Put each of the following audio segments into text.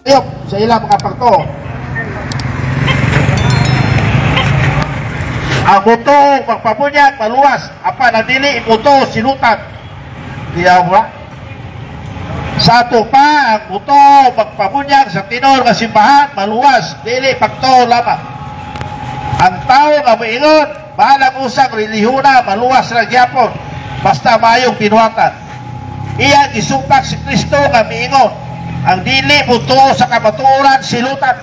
Ayop sa ilang mga pagto. Ang buto magpapunyag maluwas apa na dili ibuto sinutan. Diya mo sa ato pa ang buto magpapunyag sa tinor nga simbahan maluwas dili pagto lamang. Ang tao nga moingon bahalang usang relihiyona maluwas ra gyapon basta mayong binuhatan. Iya gisumpak si Kristo nga miingon ang dili buto sa kamatuoran silutan.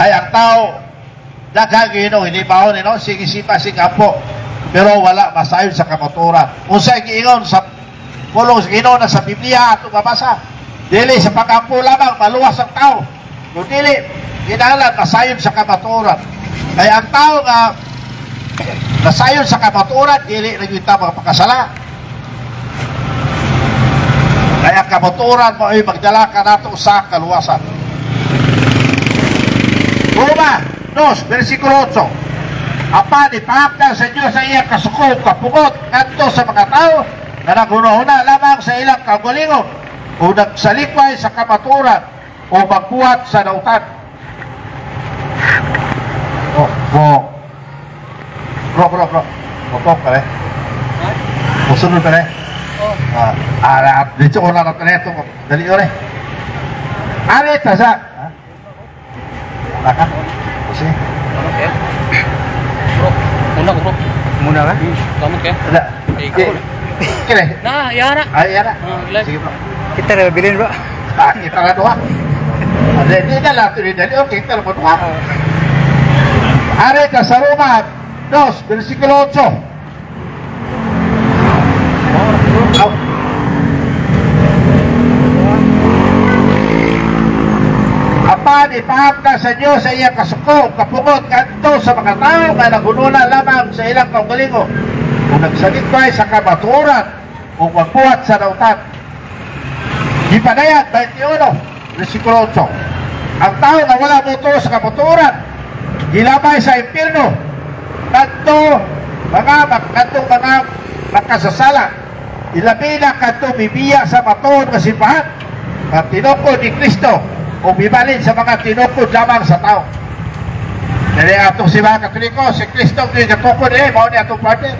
Ay ang tao daghang hindi baon no sige sipa sing apo pero wala masayon sa kamatuoran. Unsay giingon sa pulong sa Ginoo na sa Biblia ato mabasa dili sa pag-ampo lamang maluwas ang tao no dili kinahanglan masayon sa kamatuoran. Kaya ang tao nga nasayon sa kamatuoran dili na gyud ta magpakasala. Kaya kamatuoran mo ay magdala ka nato sa kaluwasan. Roma 2, versikulo 8. Apa ipahapdan sa Diyos sa iyang kasuko kapugot ngadto sa mga tao na naghuna-huna lamang sa ilang kaugalingon o nagsalikpay sa kamatuoran o magbuhat sa nautan. Bro. Motok ka rin? Musunod ka rin? Dito ko na ito. Dali ko rin. Ano ito sa? Naka? Kasi? Okay. Bro, muna ko bro. Muna ka? Kamu kaya? Ada. Ikaw. Kira? Nah, yara. Ay, yara. Sige bro. Kita na bilhin bro. Kita na doa. Hindi na lahat rin. Kita na doa. Are ka sa Roma 2, versikulo 8. Apan ipahapdan sa Diyos sa iyang kasuko kapugot kanto sa mga tao nga naghununa lamang sa ilang kaugalingon o nagsalikpay sa kamatuoran o magbuhat sa nautan. Gipadayat 21, versikulo 8. Ang tao na wala buto sa kamatuoran gilabay sa impierno kadto mga makasasala ilabi na kadto bibiya sa matuod nga simbahan at tinukod ni Kristo o bibalin sa mga tinukod lamang sa tao. Dili atong simbahan Katoliko si Kristo di katukod mao ni atong partner.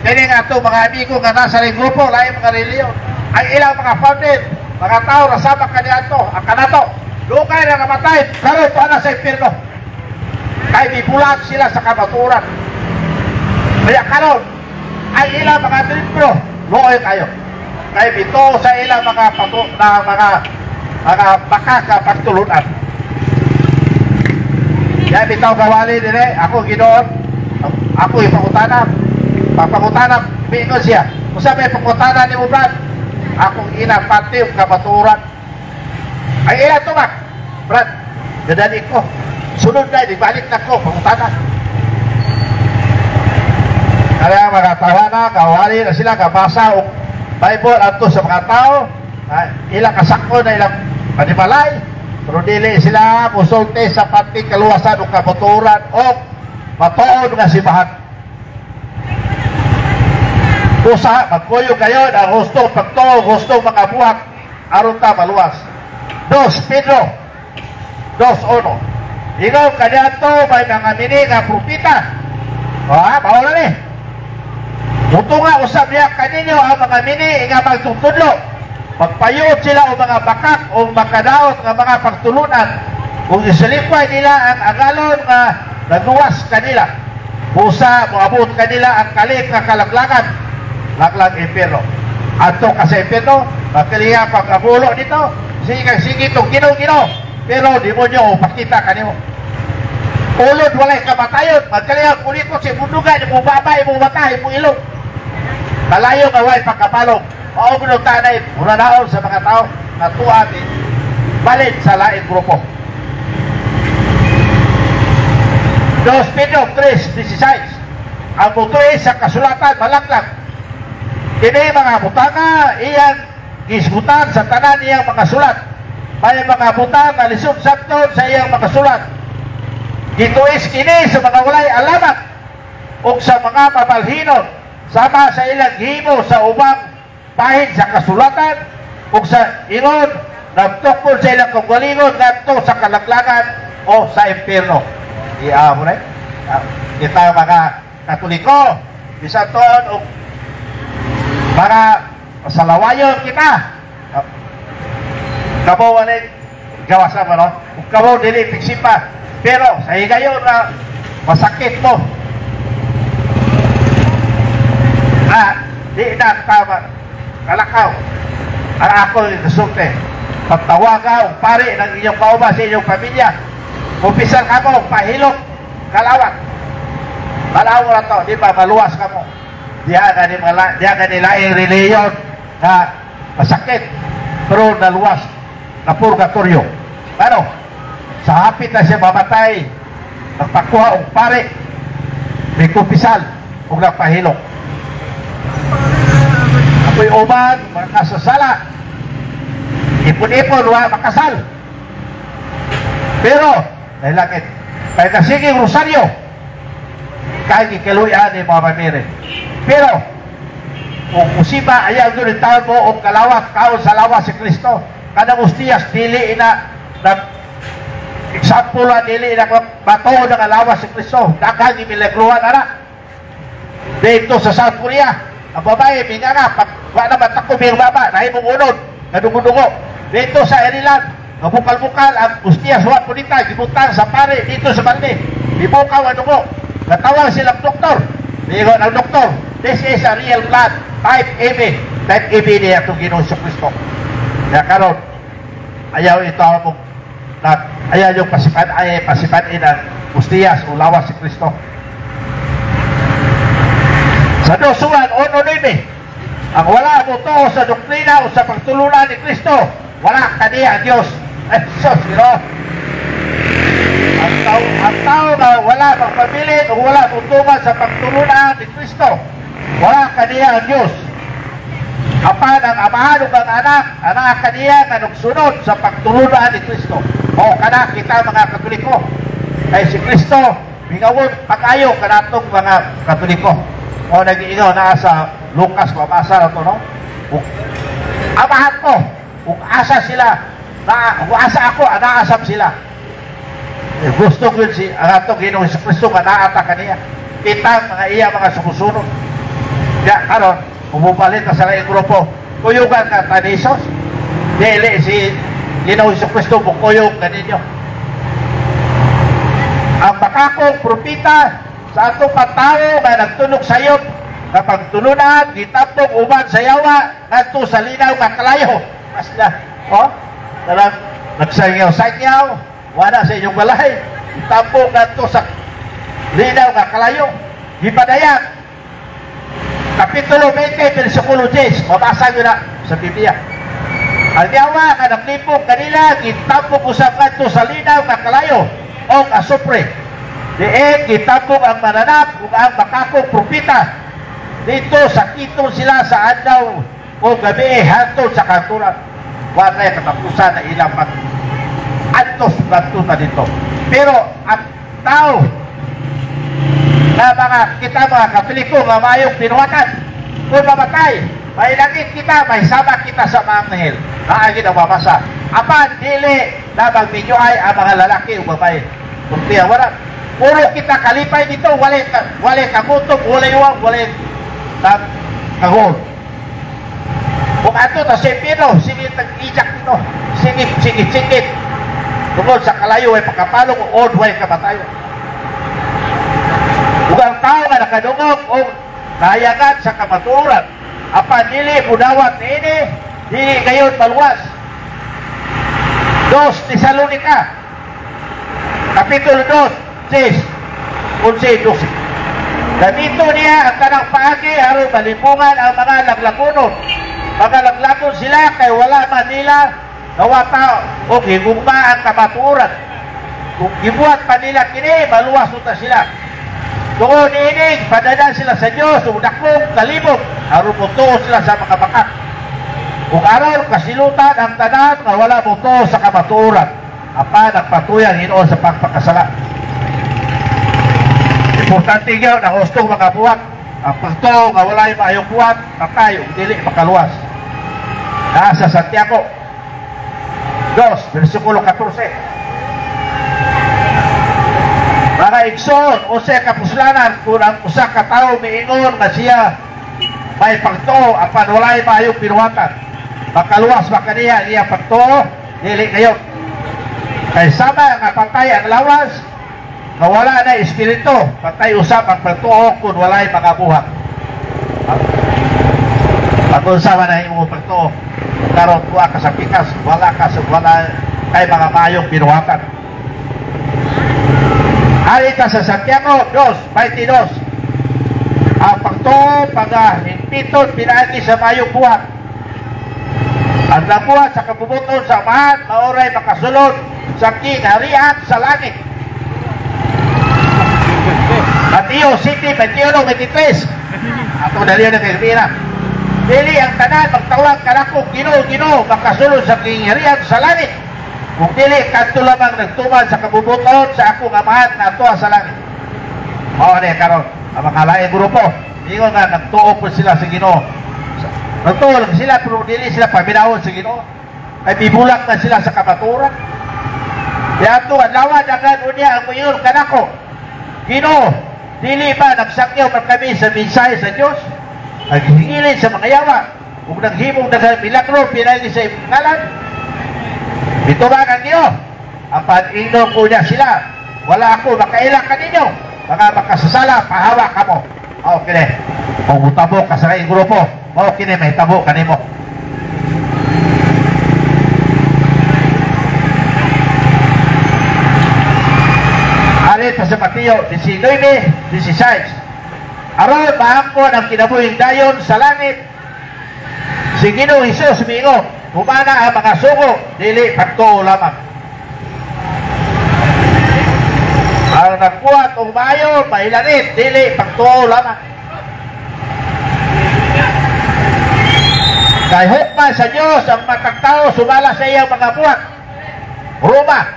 Dili nga atong mga amigo nga nasa ring grupo lain mga reliyon ang ilang mga partner mga tao na sabak kaniadto ang kanato dugay na namatay karon tuwa sa impierno. Kaya bibulag sila sa kamatuoran. Kaya karon ay ilang mga triplo looy kayo. Kaya bito sa ilang mga mga baka pagtulunan. Kaya bitaw gawali dire ako ginoon. Ako ipangutanan. Papangutanan bingon siya. Kung sabi pangutanan ni mo Brad, akong inapati yung kamatuoran. Ay ilang tumak. Brad, dadali ko. Sunod na, ibalik na ko, pangutanan. Kaya mga tawana, kawali na sila, kabasa o Bible ato sa mga tao, ilang kasako na ilang panimalay, pero dili sila musulti sa pati kaluwasan o kabuturan o matuod nga simbahan. Kusa, magkuyo kayo na gusto pagtuo, gusto mga buhat, aron ta maluwas. 2 Pedro 2:1. Ikaw kanyato may mga mini nga propita. Bawala ni. Muto nga usab niya kaninyo ang mga mini nga magtutudlo. Magpayot sila o mga bakak o makadaot nga mga pagtulunan. Kung isilipay nila ang agalon nga naguwas kanila. Busa moabot kanila ang kalit nga kalaglagan. Laglag impierno. Ato kasi impierno, magkaliya pag-abulo dito. Sige itong ginaw-ginaw. Pero di mo nyo pakita kanimo. Ulod walay kamatayon. Magkaliang kulikot sa bundugan. Mo babay, mo batay, mo ilong. Kalayo nga way pagkapalong. Maugnog tanay. Muranaon sa mga tao. Natuwa din. Balit sa laing grupo. 2 Pedro 3:16. Ang butoy sa kasulatan malaklang. Kini mga butanga iyang gisgutan sa tanan iyang mga sulat. May mga butang na lisod sakton sa iyang mga sulat. Gituis kini sa mga walay alamat o sa mga mabalhinon sama sa ilang himo sa ubang pahin sa kasulatan o sa ingon nagtukol sa ilang kagalingon ngadto sa kalaglagan o sa impyerno. Iya mo na. Kita mga Katoliko, bisan tuon og mga salawayon kita. Kamo wala gawasan mo, no? Kamo dili piksipa. Pero sa higayon na masakit mo. Di na tama. Kalakaw. Ang ako nasulte. Pagtawaga o pari ng inyong kauma sa inyong pamilya. Umpisan ka mo, pahilok, kalawat. Malaw na to, di ba? Maluwas ka mo. Diya ka nila yung reliyon na masakit. Pero naluwas, na purgatorio. Ano? Sa hapit na siya mamatay, nagpakuha o pari, may kumpisal o nagpahilok. Ako'y uman, mga kasasala, ipon-ipon, wala makasal. Pero, dahil langit, kaya kasiging rosaryo, kahit ikaluyan ni mga mamiri. Pero, kung musiba, ayaw nyo rin taon mo, o kalawat, kaon sa lawa si Kristo, kada mustiyas, dili na, example na, dili na, bato ng alawa si Kristo, daghang imilagruhan na. Dito sa South Korea, ang babae, minga pag wala naman tako, may baba, nahimong unod, nadungo-dungo. Dito sa Ireland, mabukal-bukal, ang mustiyas, huwag po dita, gibutang sa pare, dito sa balde, ibukaw, ano natawag silang doktor. Diyon ang doktor, this is a real blood, type AB. Type AB niya itong Ginoong Kristo. Kaya karon, ayaw ito mo, ayaw yung pasipanin ang mustiyas o lawas si Kristo. Sa dosuan, 1:9, ang wala mo to sa doktrina o sa pagtulunan ni Kristo, wala kaniya Diyos. Ay, Diyos, ang tao na wala magpabilit o wala tutungan sa pagtulunan ni Kristo, wala kaniya ang Diyos. Apan ang amahan o ang anak kaniya na nagsunod sa pagtulunan ni Kristo. O kana kita mga Katoliko, kay si Kristo, mingawon pag-ayo kanatong mga Katoliko. O nag-iingaw na sa Lucas, mabasa na ito, no? Amahan ko, kung asa sila, kung asa ako, anaasap sila. Gusto ko si ang atong Ginoong Kristo nga naata kaniya. Kita mga iya mga sumusunod. Kaya karon, umupalit na sa laing grupo. Kuyugan ka tanisos. Dili si Ginoong Kristo bukuyog kaninyo. Ang makakong propita sa atong patao na nagtunog sayop na pagtulunan, gitapong uban sa yawa, nagto sa linaw makalayo. Masla, nagsangyaw-sangyaw, wala sa inyong balay, gitapong nagto sa linaw makalayo, gipadayag. Kapitulo 20, versikulo 10, mabasa nyo na sa Biblia. Ang yawa na naglipong kanila, gitapong usap nagto sa linaw makalayo, o asupre. Diin, gitapong ang mananap kung ang makakong propita. Dito, sakitong sila sa adlaw o gabi, hantod sa kanturan. Wala yung katapusan na ilang antos bantuta dito. Pero, ang tao na kita mga Katoliko, mamayong pinuwatan, kung mamatay, may langit kita, may sama kita sa mga anghel. Naagin ang mabasa. Apan, dili na magminyo ay ang mga lalaki o babae. Kung tiya, wala. Puro kita kalipay dito, wala kagutom, wala iwag, wala kagol. Kung ato na si Pino, sige nag-ijak dito, singit. Tungkol sa kalayo ay pagkapalong o odway kamatayo. Kung ang tao na nakadungog o nahayagan sa kamaturan, apan nili, budawat ni ini, dili gayon maluwas. 2 Tesalonica, Kapitulo 2, 11-12. Ganito niya ang tanang paagi aron malipungan ang mga laglagunon. Mga laglagon sila kay wala man nila nawata o higugma ang kamaturan. Kung gibuhat pa nila kini, maluwas na sila. Doon inig, padadan sila sa Diyos, udakong kalibog, aron mutuo sila sa mga bakat. Kung aron kasilutan ang tanan na wala mutuo sa kamaturan, apa nagpatuyan hinoon sa pagpakasala. Importante nga na hustong mga buwat. Ang pagto nga wala yung maayong buwat, patay, dili makaluwas. Nasa Santiago 2, versikulo 14. Mga igsoon, usa kapuslanan kung ang usa ka tawo miingon nga siya may pagtuo apan walay maayong pinuhatan. Makaluwas ba kaniya niya pagtuo? Dili kayo. Kay sama nga patay ang lawas, nga wala na espiritu, patay usap ang pagtuo kung walay mga buhat. Pag sama na imong pagtuo, karon tuwa ka sa pikas, wala kay mga maayong pinuhatan. Halita sa Santiago 2:22. Ang pagtuo pag-himpiton pinaagi sa mayong buhat. Ang nabuhat sa kabubuton sa amahan maoray makasulod sa kingharian sa langit. Mateo City 21:23. Ato dali na kay Pina. Dili ang tanan magtawag kanako Ginoo makasulod sa kingharian sa langit. Kung dili kadto lamang nagtuman sa kabubuton sa akong amahan na atoa sa langit. Mao ni karon ang mga laing grupo, ingon nga nagtuo po sila sa Ginoo. Nagtuo lang sila pero dili sila paminawon sa Ginoo. Ay bibulak na sila sa kamaturan. Kaya ito, adlaw dagan unya ang mayon kanako. Ginoo, dili ba nagsakyaw man kami sa mensahe sa Dios? Naghihingilin sa mga yawa. Kung naghimong daghang milagro pinagi sa imong ngalan. Ito ba ang Ginoo? Ang pag-inom ko niya sila. Wala ako makailang kaninyo. Mga makasasala, pahawa ka mo. Okay. Kung mutabok ka sa kaing grupo, okay, may tabo ka nimo. Alit sa Mateo 19:16. Aron maangkon ang kinabuhing dayon sa langit. Si Ginoong Hesus mingo, humana ang mga sugo, dili pagtuo lamang. Ang nagbuhat o mayo, mailanit, dili pagtuo lamang. Kay hukman sa Diyos ang matagtao sumala sa iyang mga buhat. Roma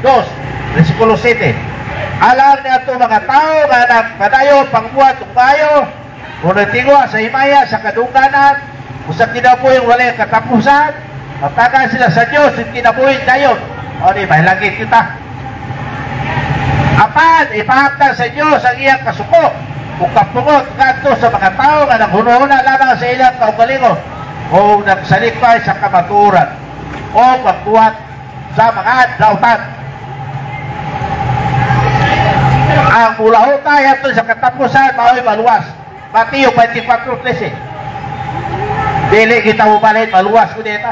2:7. Alam niya ito mga tao nga nagpadayo pangbuhat o mayo, kung nagtingwa sa himaya sa kadungganan, kung sa kinabuhing walay katapusan, matagan sila sa Diyos yung kinabuhing dayon. O di, may langit kita. Apan, ipahamtang sa Diyos ang iyang kasuko kung kapungot kanto sa mga tao nga naghunahuna lamang sa ilang kaugalingon o nagsalikpay sa kamaturan o magbuhat sa mga dautan. Ang mulahutay ato sa katapusan mao'y maluwas. Mateo 24:13. Dili kita ubalin, maluwas ko dito.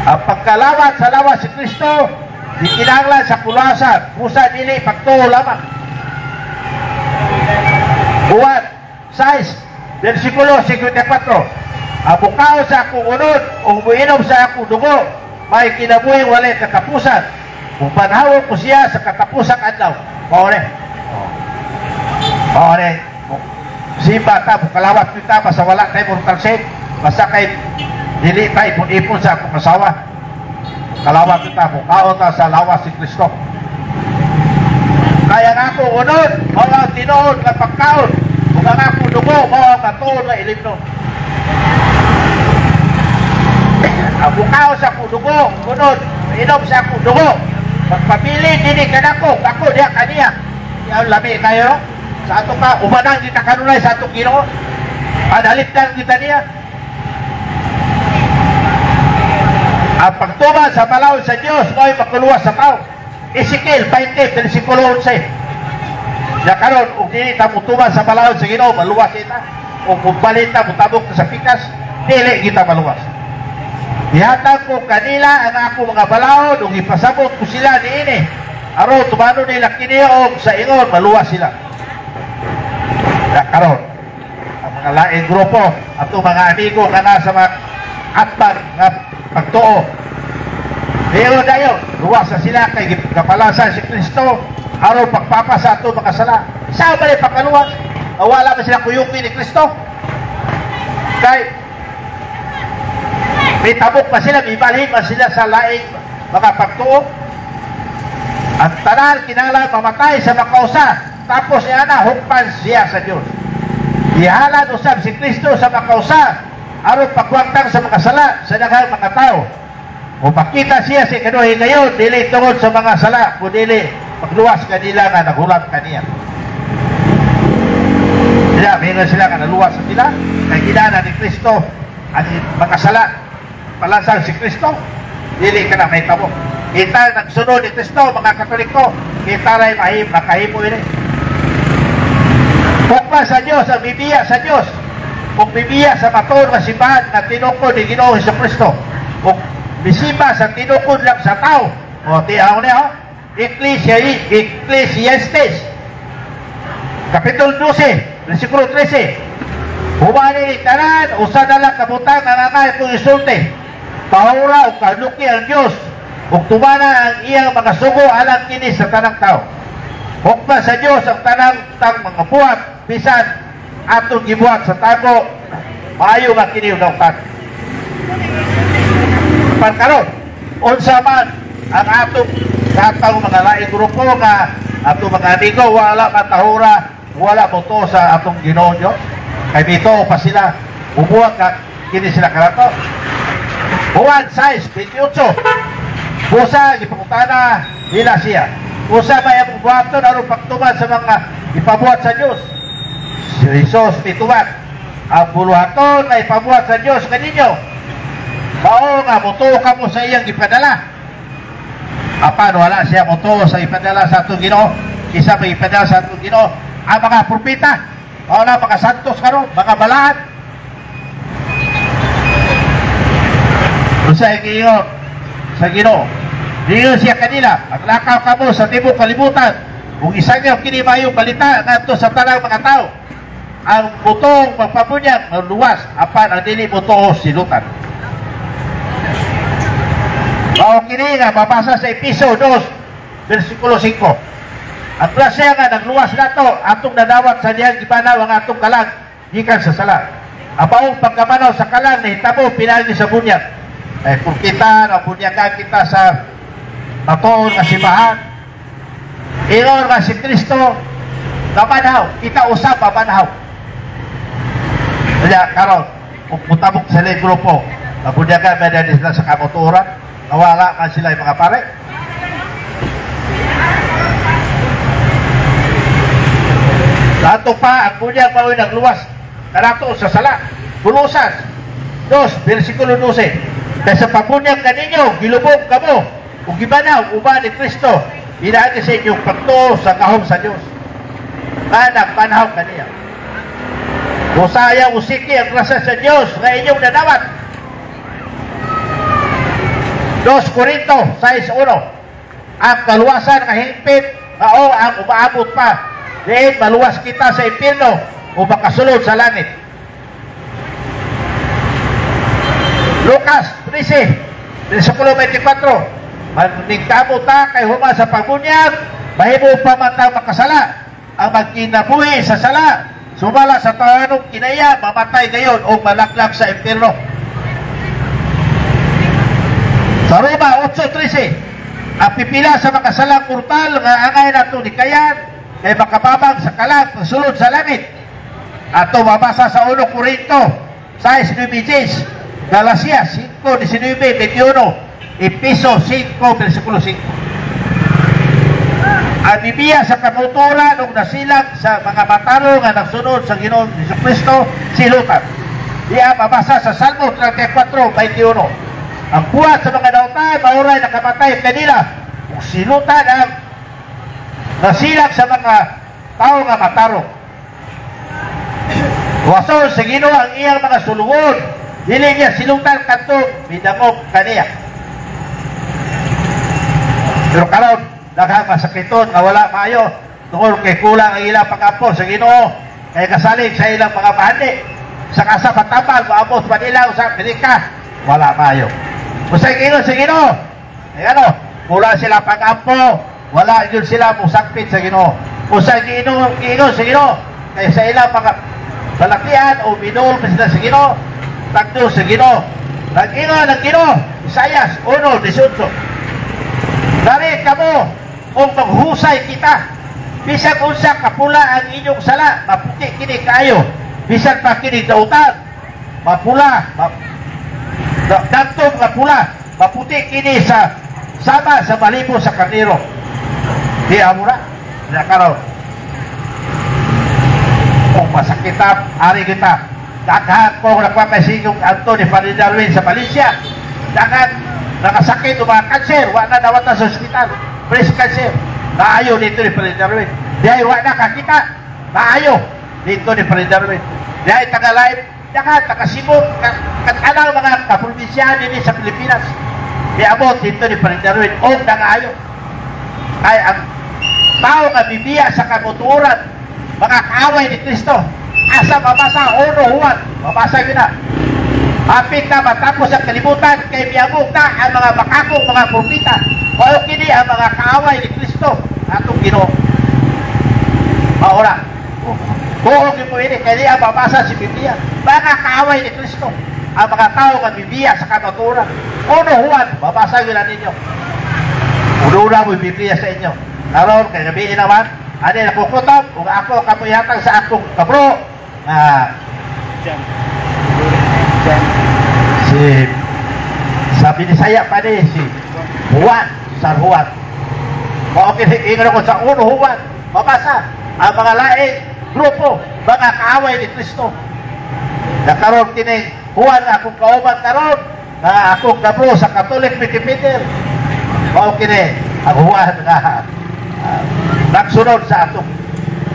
Ang pagkalawat sa lawas si Kristo di kinahanglan sa kulasan, pusa dili pagtuo lamang. Buwan 6, versikulo 54. Ang bukaw sa akong unod o muinom sa akong dugo, may kinabuhing walay katapusan. Kung panahawag ko siya sa katapusang adlaw. Maore. Maore. Simba ta, bukalawat kita, basta wala tayo mortal sin. Basta kay dili tayo ipon sa akong kasawa. Kalawat kita, bukaon ta sa lawas si Kristo. Kaya nga ako unod, mga tinood na pagkaon. Kung nga ako dugo, mga katuon na ilimno. Ang bukaw sa akong dugo, unod, inom sa akong dugo. Pagpapili, dinig ka na ako diya kaniya. Yung lami kayo, sa ato ka, umanang kita kanunay sa atong Ginoo. Padalit lang kita niya. Ang pagtuman sa balaod sa Diyos, mo'y makuluwas sa tao. Ezekiel 20, versikulo 11. Ya karon, kung dili ta mutuman sa balaod sa Ginoo, maluwas kita. O kung balit ta, mutabok sa pikas, dili kita maluwas. Ihatag ko kanila ang ako mga balaod, kung ipasabot ko sila niini. Aro, tumano nila kiniog sa ingon, maluwas sila. Ya karon, ang mga laing grupo, at mga amigo ka na sa mga atbang nga pagtuo. Pero dayo, luwas na sila kay kapalasan si Kristo, araw pagpapasa ito mga sala. Saan ba yung pagkaluwas? Wala ba sila kuyuki ni Kristo? Kay may tabok pa sila, may balhin pa sila sa laing mga pagtuo. Ang tanan, kinanglan mamatay sa makausa, tapos niya na, hukman siya sa Diyos. Ihalan usab si Kristo sa makausa, araw pagwagtang sa mga sala, sa daghang mga tao. O makita siya si kanuhi ngayon, dili tungod sa mga sala, kung dili pagluwas kanila nga nagulat kaniya. Kaya mayroon sila nga naluwas sa sila, kaya ginana ni Kristo, ang makasala, palansang si Kristo, dili ka na may tabo. Kita nagsunod ni Kristo, mga Katoliko, kita rin makahimo ini. Pagpa sa Diyos, ang bibiya sa Diyos, kung bibiya sa matuon nga simbahan na tinukod ni Ginoong Jesucristo, kung bisiba sa tinukod lang sa tao, o tiyaw niya, Ecclesiastes, Kapitulo 12, versikulo 13, humani ni tanan, usa na lang kabutang nananay kung isulti, pahura o kanuki ang Diyos, ug tumana ang iyang mga sugo alang kini sa tanang tao. Hukma sa Diyos ang tanang mga buhat, bisan atong gibuhat sa tago, maayo nga kini unawtan. Pagkaroon, unsa man ang atong katang mga laing grupo nga atong mga amigo, wala matahura, wala mo to sa atong Ginoo Diyos. Kay dito pa sila, ubuhat ka, kini sila karato. Juan 6:28, busa, ipangutana, nila siya. Busa may ang buhaton, anong pagtuman sa mga ipabuhat sa Diyos. Si Jesus pituman, ang buluhaton na ipabuhat sa Diyos kaninyo. Mao nga, muto ka mo sa iyang ipadala. Apan, wala siya muto sa ipadala sa atong Ginoo. Isa may ipadala sa atong Ginoo. Ang mga propeta, wala mga santos karon, mga balahan. Sa Ginoo, sa Ginoo, diyon siya kanila, maglakaw ka mo sa tibok kalibutan, kung isa niyo kinimayong balita ngadto sa tanang mga tao, ang butong magpabunyag, maluwas, apan ang dili buto silutan. Mao kini nga mabasa sa Episo 2, versikulo 5. Ang grasya nga nagluwas nato, atong nadawat sa diyang gibanaw ang atong kalang gikan sa sala. Ang baong pagkamanaw sa kalang nahitabo pinagi sa bunyag. Kung kita, nabunyagan kita sa matuon nga simbahan, iyon nga si Kristo, nabanaw, kita usap mabanaw. Kaya karon, kung putabok sa ilang grupo, nabunyagan ba na sila sa kamoturan, nawala man sila yung mga pare. Lato pa, ang bunyag pa rin nagluwas, kanato sa sala, bulusan, 2, versikulo 12, dahil sa pagbunyag kaninyo, gilubog kamo, kung gibanaw, uba ni Kristo, inaagi sa inyong pagtuo sa kahom sa Diyos. Kanang panahon kaniya. Usaya usiki ang grasya sa Diyos na inyong nadawat. 2 Korinto 6:1, ang kaluwasan nga hingpit, mao ang umaabot pa, diin maluwas kita sa impyerno o makasulod sa langit. Lucas 13, versikulo 24, manigkamo ta kay huma sa pagbunyag, mahimo pa man ta makasala, ang magkinabuhi sa sala, sumala sa tanong kinaya, mamatay gayon o malaklag sa impyerno. Sa Roma 8:13, ang pipila sa makasalang kurtal nga angay nato ni kayan, kay makababang sa kalang sulod sa langit. Ato mabasa sa 1 Korinto 6:9, Galasias 5:19-21, Episo 5, versikulo 5. Ang bibiya sa kamuturan o nasilag sa mga matalo nga nagsunod sa Ginoong Jesucristo, silutan. Diya mabasa sa Salmo 34:21. Ang buhat sa mga dautan, mauray nakamatay kanila. Kung silutan ang nasilag sa mga tao nga mataro. Wasol sa Ginoo ang iyang mga sulungon, dili niya silutan kadtong midangog kaniya. Pero karon daghang masakiton nga wala maayo tungod kay kulang ang ilang pag-apo sa Ginoo, kay kasalig sa ilang mga bahandi sa kasapatabal maabot pa nila sa Amerika, wala maayo. Usay Ginoo sa Ginoo, ay ano, mula sila pag-apo, wala yun sila musakpit sa Ginoo. Usay Ginoo sa Ginoo, kay sa ilang mga balakihan o binul pa sila sa Ginoo, tagdo sa Ginoo. Nag-ingo ng Ginoo, Isaias 1:18. Dari kamo kung maghusay kita, bisag unsa kapula ang inyong sala, maputi kini kayo, bisag pa kini dautan, mapula, dagtong nga pula, maputi kini sa sama sa balibo sa karnero. Di amura na karon. Kung masakita, ari kita. Daghan kung nagpapasigong Anthony Darwin sa Malaysia. Daghan nakasakit o mga cancer, wala na dawatan sa hospital. Breast cancer. Naayo dito ni Darwin. Dihay wala na kakita. Naayo dito ni Darwin. Dihay taga-live. Daghan, taga-Cebu. Katanaw mga kaprobinsyahan din sa Pilipinas. Diabot dito ni Darwin. O nangaayo. Ay ang tao nga bibiya sa kamuturan, mga kaaway ni Kristo. Asa mabasa, huwan, mabasa yun na. Hapit na matapos ang kalimutan, kay miyabog na ang mga makakong mga propita. O kini ang mga kaaway ni Kristo, atong Ginoo. Maura, buong yung pwede, kaya niya mabasa si Biblia. Mga kaaway ni Kristo, ang mga tao nga bibiya sa kamaturan. Huwan, mabasa yun na ninyo. Ununa mo yung Biblia sa inyo. Naroon, kaya gabihin naman, ano yung nakukutom, kung ako kapuhatang sa akong kabro, si sabi ni saya pa ni si Juan, San Juan. Okay, ingat ako sa uno Juan, mabasa ang mga laing grupo, mga kaaway ni Kristo. Nakaroon kini Juan akong kauban karon na akong kabro sa Catholic Wikipedia. Okay ni ang Juan na nagsunod sa atong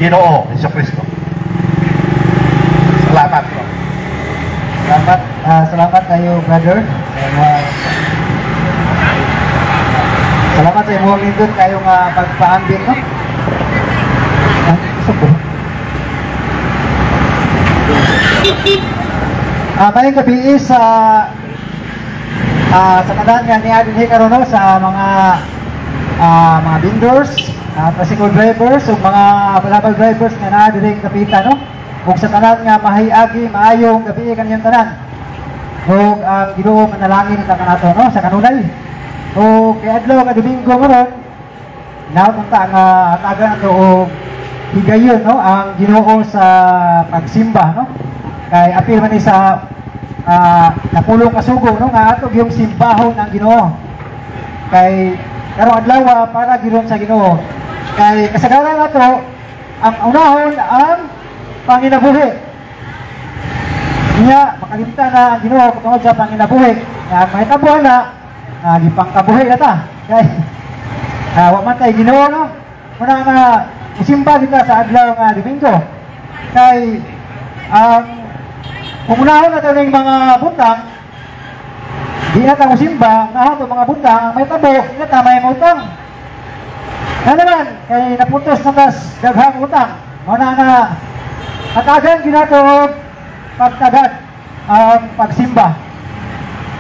Ginoo Hesus Kristo. Salamat po. Salamat kayo, brother. Salamat sa imong lindot kayo nga pagpaambing, no? Gusto ko. Mayong gabi sa kanan nga ni Adin karon no sa mga vendors, tricycle drivers o mga balabal drivers nga naa diri kapitan, no? Ug sa tanan nga mahiagi maayong gabi kaniyang tanan. Ug ang Ginoo manalangin ta kanato, no, sa kanunay. Ug kay adlaw nga Domingo karon napunta nga hatagan ato og higayon, no, ang Ginoo sa pagsimba, no. Kay apil man ni sa napulong kasugo, no, nga ato yung simbahon ang Ginoo. Kay karong adlaw para giron sa Ginoo. Kay kasagaran nato ang unahon ang panginabuhi. Niya, makalimta na ang Ginoo tungod sa panginabuhi. May tabuhan na, gipangkabuhi na ta. Kaya, wa man tayo Ginoo, no? Muna nga, isimba kita sa adlaw nga Domingo. Kay, kung unahon na tayo ng mga butang, di na tayo simba, unahon ito mga butang, may tabo, di na tayo may utang. Yan naman, kay naputos na tas daghang utang. Muna nga, katagan ginatog pagtagad ang pagsimba.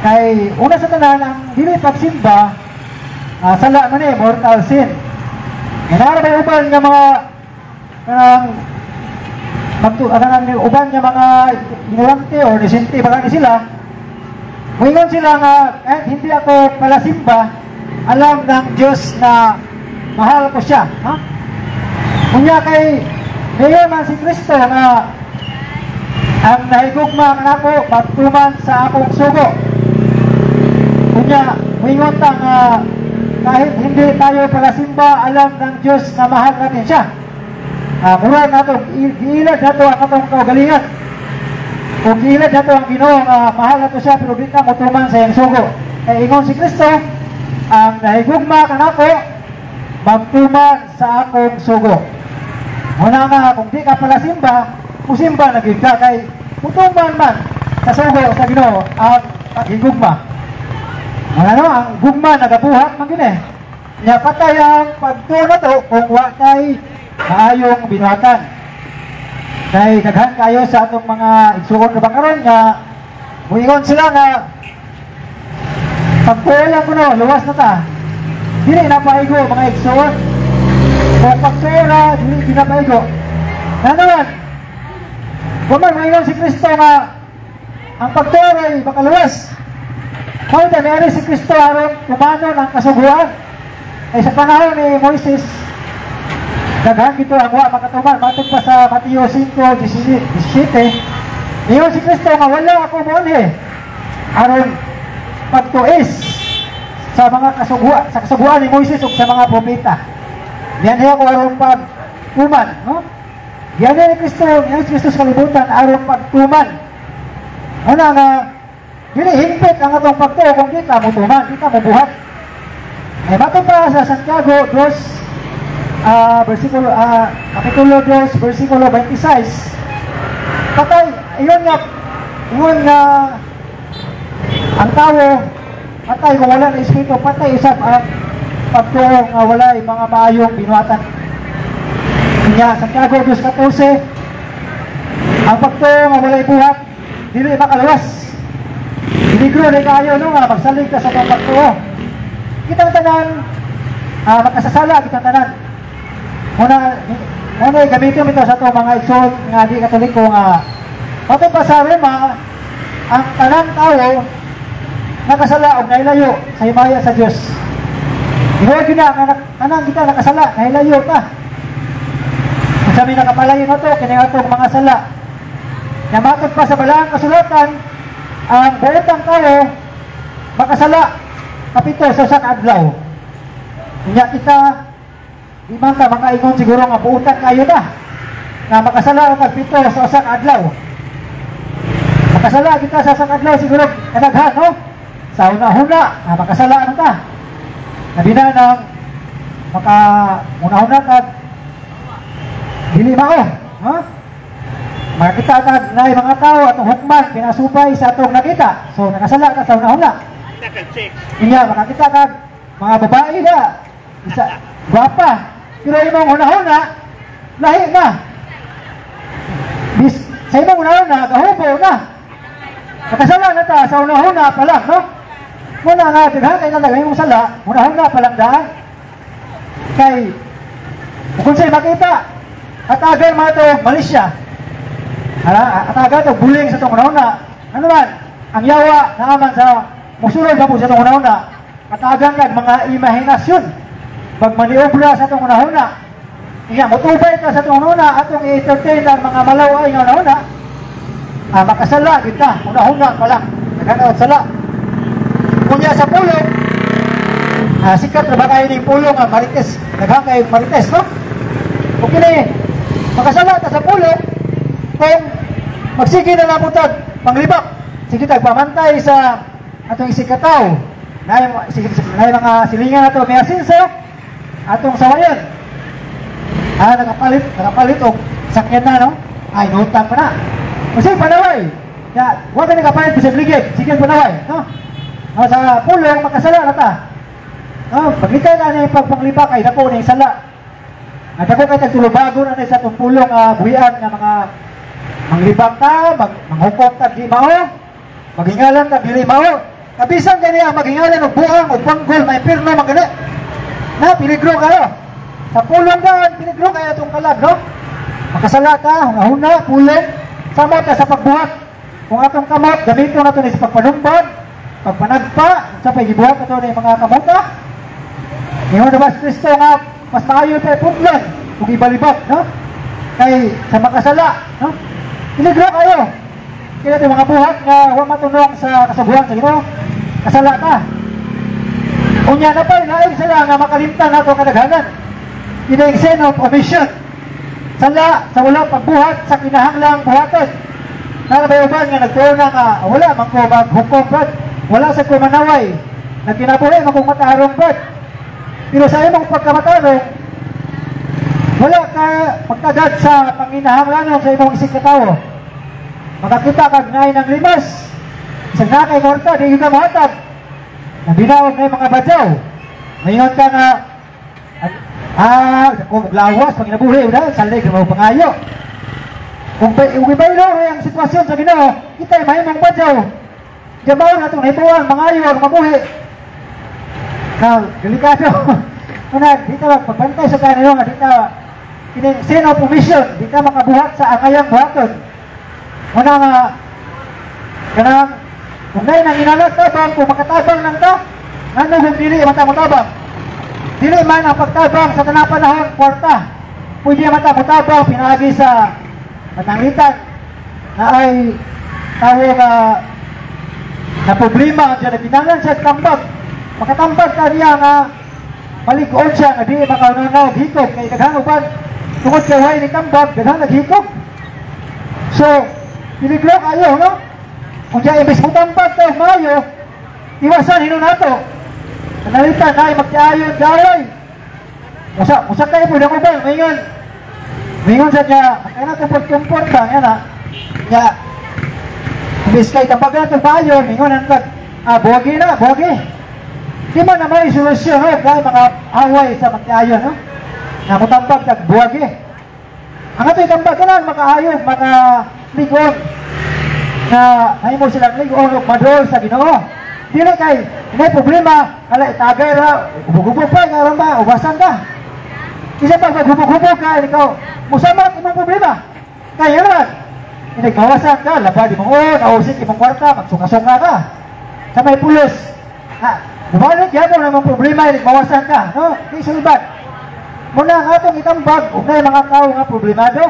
Kay una sa tanan ang dili pagsimba, sala man eh, mortal sin. Ganara may uban nga mga uban nga mga inuwante o nisinti baka ni sila. Muingon sila nga kahit hindi ako palasimba, alam ng Diyos na mahal ko siya. Ha? Kunya kay ngayon man si Kristo na ang nahigugma nga ako pagtuman sa akong sugo. Kunya, muingon ta nga kahit hindi tayo palasimba, alam ng Diyos na mahal natin siya. Mura na ito, giilad na ito ang atong kaugalingan. Kung giilad na ito ang Ginoo nga mahal na ito siya, pero di ka mutuman sa iyang sugo. Kaya ingon si Kristo, ang nahigugma ka na ako, magtuman sa akong sugo. Muna nga, kung di ka pala simba, musimba naging ka kay mutuman man sa sugo sa Ginoo ang paghigugma. Muna no, ang gugma nagabuhat man gini. Nya patay ang pagtuno to kung wa kay maayong binuhatan. Kay daghan kayo sa atong mga igsuon na bakaron nga muingon sila nga pagtuoyan ko no, luwas na ta. Dili na paigo mga igsuon. Kung pagpera, dili pinapaigo. Na naman, kuman mayroon si Kristo nga ang pagturo ay bakaluwas. Kung nangyari si Kristo aron kumanon ang kasuguan. Ay sa panahon ni Moises, daghan ito ang wa makatuman. Matod pa sa Mateo 5:17. Ngayon si Kristo nga wala ako monhe aron pagtuis sa mga kasuguan ni Moises ug sa mga propeta. Diyan niya ko aron pagtuman, no? Diyan ni Kristo, ni Kristus kalibutan aron pagtuman. Una nga dili hingpit ang atong pagtuo kung kita mo tuman, kita mo buhat. Ay matong pa sa Santiago 2 versikulo kapitulo 2 versikulo 26. Patay, iyon nga ang tao patay kung wala na espiritu, patay isang ang pagtuo nga wala mga maayong binuhatan. Kanya Santiago 2:14, ang pagtuo nga wala buhat dili makaluwas. Iligro na kayo no nga magsalig ka sa pagtuo. Kitang tanan makasasala kitang tanan. Muna gamitin ito sa itong mga igsoon nga di katoliko nga patay pa sa Roma ang tanang tao nakasala o nailayo sa himaya sa Diyos. Ihoy gina kanang kita nakasala nailayo ta. Kung sabi nakapalayo na ito kini atong mga sala. Namatod pa sa balaang kasulatan ang buotang tao makasala kapito sa usak adlaw. Kanya kita di man ka mga ingon siguro nga buutan kayo na makasala o kapito sa usak adlaw. Makasala kita sa usak adlaw siguro kadaghan no? Sa una-huna makasala na ta. Nabina ng maka una-huna kag dili mao, ha? Makita kag nay mga tao atong hukman pinasupay sa atong nakita. So nakasala ka sa una-huna. Inya makita kag mga babae isa gwapa. Pero imong una-huna lahi na. Sa imong una-huna gahubo na. Nakasala na ta sa una-huna pa lang, no? Muna nga, daghan kayo na lagay mong sala, una-huna pa lang daan. Kay, kung sa'yo makita, atagan mga ito, Malaysia. Atagan ito, buling sa itong una-huna. Ano man, ang yawa naaman sa musulog na po sa itong una-huna, atagan kag mga imahinasyon. Pag maniobra sa itong una-huna, mutubay ka sa itong una-huna, atong i-entertain ang mga malaway ng una-huna, makasala kita, una-huna pa lang, naghanawat sala. Kunya sa pulong, sikat na ba kayo ng pulong, marites, naghangay marites, no? Kung kini, makasala ta sa pulong, kung magsige na labutag, panglibak, sige tagpamantay sa atong isikataw, na mga silingan nato, may asinso, atong sawayan, nakapalit o sakyan na, no? Ay, nutang pa na. Kasi panaway, huwag ka nakapalit bisag ligid, sige panaway, no? Sa pulong, makasala na ta. Paglikay na niya yung pagpanglibak ay dako na yung sala. Dako kayo tagtulubago na sa itong pulong buhian na mga manglibak ta, manghukom ta di mao, maghingalan ta dili mao. Kabisan ka niya maghingalan o buang o panggol, may pirno magana. Na, piligro kayo. Sa pulong daan, piligro kayo itong kalag, no? Makasala ka, huna, pulong, sama ka sa pagbuhat. Kung atong kamot, gamitin natin sa pagpanumbad, pagpanagpa, sa pagibuhat ito ng mga kamuta. Ngayon na ba Kristo nga, mas maayo tayo putlan, kung ibalibak, no? Kay sa makasala, no? Piligro kayo. Kaya ito mga buhat nga huwag matunong sa kasabuhan sa Ginoo, kasala ka. Unya na pa, naing sila nga makalimtan na ito kadaghanan. Kinaing sin of omission. Sala, sa walang pagbuhat, sa kinahanglang buhaton. Narabayuban nga nagtuon na nga, wala, maghukom, brad. Wala sa kumanaway. Nagkinabuhi, magkong matarong, brad. Pero sa imong pagkamatarong, wala ka pagkagad sa panginahanglanon sa imong isig katawo. Makakita kag ngay ng limas. Isang na kay Morta, di ka mahatag. Nabinawag na yung mga badyaw. Ngayon ka nga, kung maglawas, pag inabuhi, salig na mga pangayo. Kung ibaylo ang sitwasyon sa Ginoo, kita ay may mga badyaw. Diyabaw na itong naibuan, mangayo, ang mabuhi. Now, delikado. Una, dito pagbantay sa kanino nga, dito, sin of omission, dito makabuhat sa angayang buhaton. Una nga, kanang, kung ngayon ang inalatabang, kung makatabang lang ka, ano kung dili matamutabang? Dili man ang pagtabang sa tanapanahon, kwarta. Pwede matamutabang, pinagi sa matangitan na ay tawag na problema ang dyan, pinangan sa tambag. makatampad ka niya nga maligoon siya nga di makaunanaw hikog kay daghang uban tungod kay way ni tambag daghang naghikog. So piligro kayo no kung siya imbis mo tambag ka mayo iwasan hino nato kanalitan na magtiayon gaway musa kayo po ng uban mingon sa niya kaya na tumport ba yan ha niya imbis kay tambag na itong mayo mingon ang buwagi na buwagi. Di man na may solusyon, no? Dahil mga away sa magkaayon, no? Na mutambag nagbuwag eh. Ang ito'y tambag ka lang, makaayon, mga ligon na may mo silang ligon o madol sa Ginoo. Dili kay, may problema, kala itagay ra, hubog-hubog pa, nga ba, ubasan ka. Isa pag maghubog-hubog ka, ikaw, musamat imong problema. Kaya naman, hindi kawasan ka, labad imong nausik imong kwarta, magsunga-sunga ka. Sa may pulos, bumalik yan kung namang problema, mawasan ka, no? Di sulbat. Muna nga itong itambag, kung na mga tao nga problemado,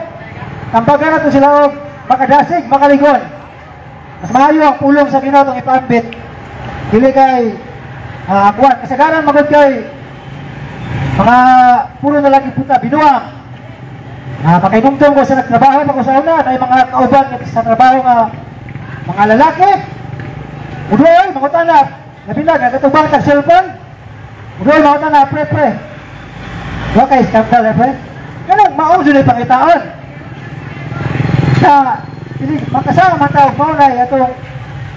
tambagan na ito sila o makadasig, makaligon. Mas maayo ang pulong sa Ginoo itong ipambit. Dili kay, kuwan, kasagaran magod kay, mga pulo na lagi puta, binuang. Pakainumtong ko sa nagtrabaho, pag sa una, na yung mga kauban sa trabaho nga, mga lalaki, udoy, mga tanap, nabilag, nagatubang tag-cellphone. Udoy, mga na, pre. Huwag kayo skandal, pre. Ganun, maong dyan yung pangitaon. Na, makasama tao, maunay, itong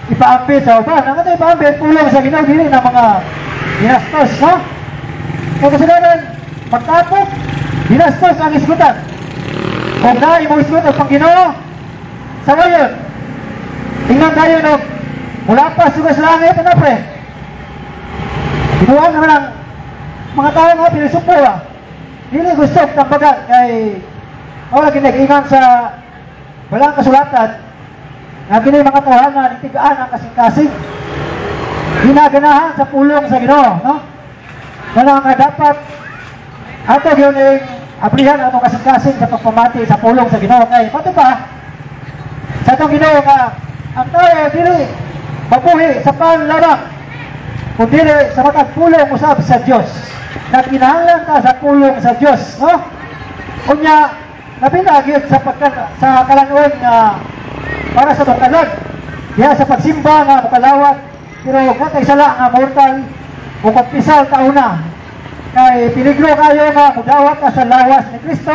ipaambit sa uban. Ang ito ipaambit, tulong sa Ginoo, dili na mga dinastos, no? Kaya kasagaran, magtapok, dinastos ang isgutan. Kung na, imong isgut ang Panginoon, sa ngayon, tingnan tayo, no? Mula pa, sugas langit, ano, pre? Binuang naman ang mga tao nga, pinisupo, Dili gusto tambagan kay wala ginag-ingan sa walang kasulatan na kini mga tawanan tigaan ang kasing-kasing ginaganahan sa pulong sa Ginoo, no? Wala nga dapat ato yun ay aplihan atong kasing-kasing sa pagpamati sa pulong sa Ginoo kay pato ba sa itong Ginoo nga ang tao dili mabuhi sa panlarang kundi sa matag pulong usab sa Dios na kinahanglan ka sa pulong sa Diyos, no? Kunya, napinagit sa kalangon nga para sa tukalag. Diya sa pagsimba nga mukalawat, pero katay sala nga mortal, o pagpisal tauna. Kay piligro kayo nga mudawat ka sa lawas ni Kristo,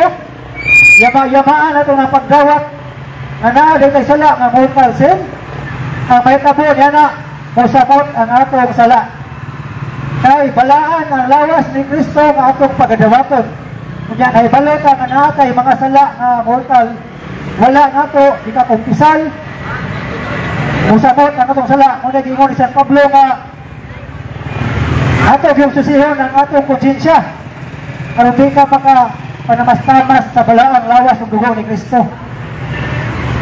yamaan na ito nga pagdawat, nga naaday kay sala nga mortal sin, ang may tabo niya na, musapot ang atong sala. Kay balaan ang lawas ni Kristo nga atong pagadawaton. Kaya kay balota nga nakay mga sala nga mortal, wala nga to ikakumpisal. Musabot ang atong sala, kung nag-ingon ni San Pablo nga atong yung susihon ang atong konsensya. Karon di ka panamas-tamas sa balaang lawas ng dugo ni Kristo.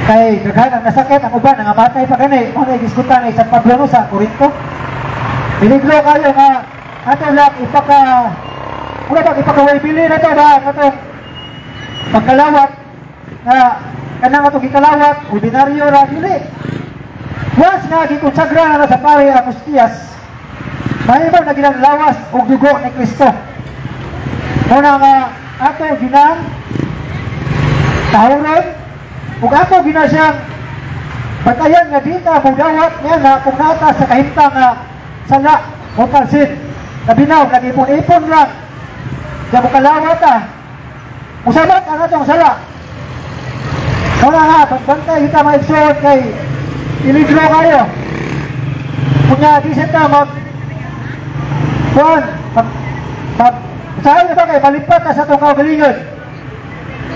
Kay daghan ang nasakit, ang uban, ang amatay pa gani, kung nag-iskutan ni San Pablo no, sa Corinto. Piligro kayo nga ato lang ipakaway-bili na ito ba atong pagkalawat na kanang atong ikalawat ordinaryo ra dili. Once nga gikonsagra na sa pari ang Hostias, mahimo na ginang lawas og dugo ni Kristo. Muna nga ato ginang tahuron ug ato gina siyang batayan nga di ka mudawat niya na kung nata sa kahimtang nga sala o kalsin nabinaw, nag-ipon-ipon lang diya mo kalawat musabat ang atong sala wala nga, pagbantay kita maibsod kay iligro kayo kunya diset na saan na ba kayo malipat na sa itong kaugalingon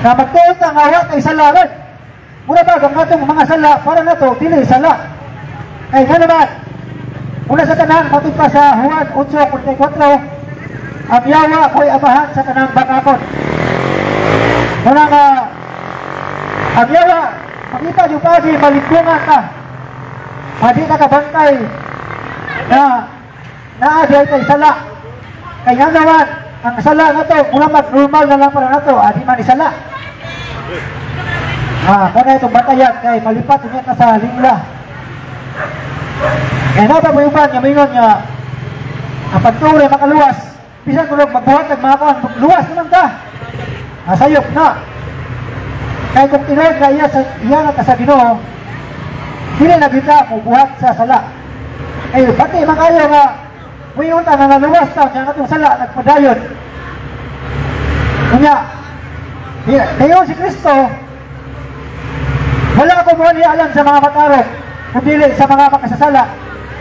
na magtuot ang awat kay salaran muna ba ang atong mga sala para na to dili sala ay nga naman una sa tanan, matod pa sa Juan 8:44, ang yawa ko'y amahan sa tanang bakakon. Muna nga, ang yawa, makita nyo pa di malimpungan ka. Madi ka kabantay na naaday kay sala. Kaya naman, ang sala na to, mula mag-normal na lang para na to, adi man isala. Kaya itong batayan, kay malipat niya ka sa lingla. Kaya na ba mo iban, yamingon nga ang pagtuloy makaluwas, bisan kung magbuhat ng mga kuhan, luwas naman ka. Nasayop na. Kaya kung tinood na iya nga sa Ginoo, hindi na kita buhat sa sala. Ay, pati makayo nga, mayroon ta na naluwas ta, kaya nga itong sala, nagpadayon. Kanya, ngayon si Kristo, wala ko mo niya alam sa mga matarok, kundi sa mga makasasala,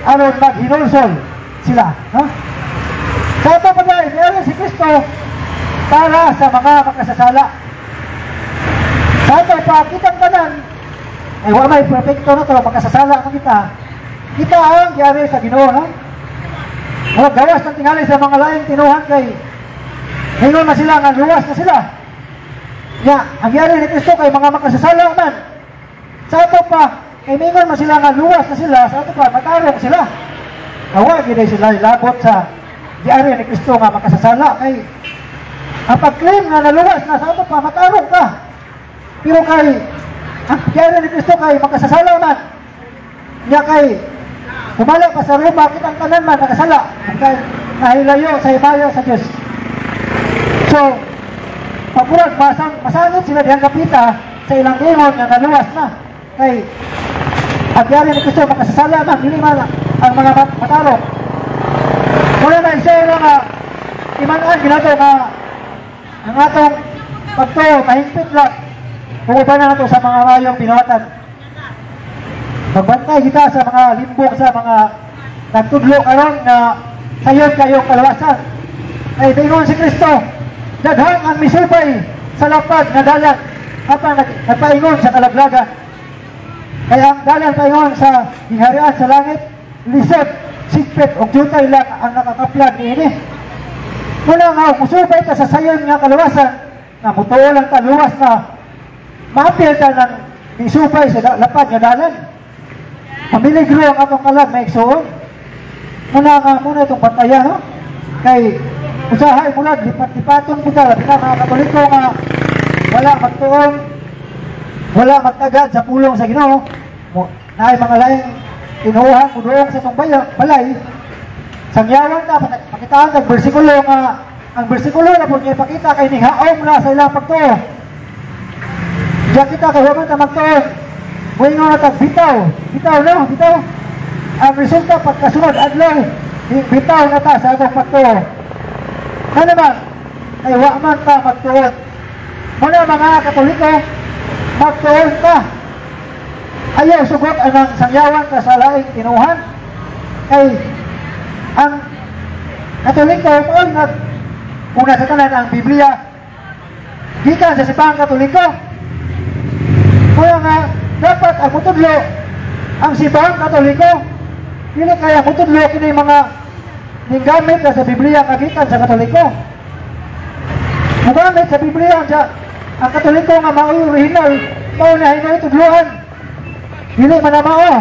aron maghinulsol sila. No? Sa ito pa na, mayroon si Kristo para sa mga makasasala. Sa ito pa, kitang tanan, ay wala may perfecto na ito, makasasala na kita. Kita ang gyari sa Ginoo, no? Wala gawas ng tingali sa mga laing tinuhan kay hingon na sila, nga luwas na sila. Ya, ang gyari ni Kristo kay mga makasasala man. Sa ito pa, kay mingon na sila nga luwas na sila, sa ito pa, matarong sila. Awag gid sila ilabot sa gyari ni Kristo nga makasasala kay ang pag-claim nga naluwas na sa ito pa, matarong ka. Pero kay ang gyari ni Kristo kay makasasala man. Ya kay kumala pa sa Roma, kitang tanan man nakasala. Kay nahilayo sa ibaya sa Diyos. So, pagurag, masangit sila diyang kapita sa ilang ingon nga naluwas na. Kay agyari ni Kristo makasasala man, hindi man ang mga matarong. Muna na isa nga imanan ginato nga ang atong pagto mahigpit lang pumunta na nato sa mga mayong pinuhatan. Magbantay kita sa mga limbong sa mga nagtudlo karon nga sayon kayong kalawasan. Ay tingon si Kristo, daghang ang misubay sa lapad nga dalan kapag nagpaingon sa kalaglagan. Kaya ang dalan paingon sa giharian sa langit, lisod, sigpit o jutay lang ang nakakaplag niini. Muna nga, musubay ka sa sayon nga kalawasan, na mutuo lang ka luwas na maapil ka ng misubay sa lapad nga dalan. Pamiligro ang atong kalag na iksuon. Muna itong patayan, no? Kay usahay mula, lipat-lipaton kita, labi na mga Katoliko nga wala magtuon, wala magtagad sa pulong sa Ginoo. Na ay mga laing tinuhan mo doon sa itong balay. Sangyawan ka, pakitaan ng bersikulo nga, ang bersikulo na po niya ipakita kay ninghaom na sa ilang pagtuo. Diyan kita kay waman na magtuon. Huwag nga natag bitaw, no? Bitaw. Ang resulta pagkasunod, adlaw, bitaw na ta sa atong pagtuo. Na naman, ay waman ka magtuon. Muna mga Katoliko, magtuon ka. Ayaw sugot ang sangyawan ka sa laing tinuhan. Kay ang Katoliko, una sa tanan ang Biblia, gikan sa sibang Katoliko. Kaya nga, dapat ang mutudlo, ang sibang Katoliko, hindi kaya mutudlo kini mga gamit na sa Biblia kagikan sa Katoliko. Mugamit sa Biblia, ang Katoliko nga mga original, paunahin na itudluhan. Dili man na mao.